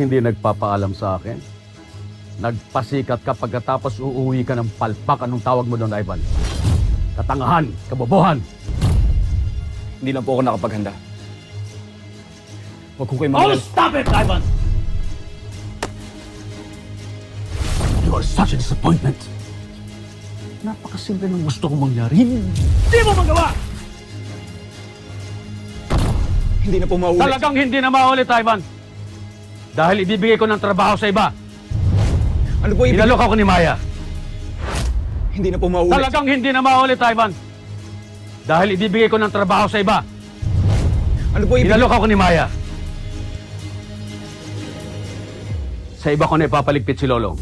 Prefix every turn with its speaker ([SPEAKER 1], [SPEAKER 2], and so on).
[SPEAKER 1] Hindi nagpapaalam sa akin. Nagpasikat ka pagkatapos uuwi ka ng palpak. Anong tawag mo doon, Ivan? Katangahan, kabobohan.
[SPEAKER 2] Hindi lang po ako nakapaghanda. Huwag ko kayo
[SPEAKER 1] Oh, stop it, Ivan! You are such a disappointment. Napakasimple ng gusto kong mangyari. Hindi mo magawa!
[SPEAKER 2] Hindi na po maulit.
[SPEAKER 1] Talagang hindi na maulit, Ivan. Dahil ibibigay ko ng trabaho sa iba.
[SPEAKER 2] Ano po ibig?
[SPEAKER 1] Inalok ako ni Maya.
[SPEAKER 2] Hindi na po maulit.
[SPEAKER 1] Talagang hindi na maulit, Ivan. Dahil ibibigay ko ng trabaho sa iba.
[SPEAKER 2] Ano po ibig?
[SPEAKER 1] Inalok ako ni Maya. Sa iba ko na ipapaligpit si Lolong.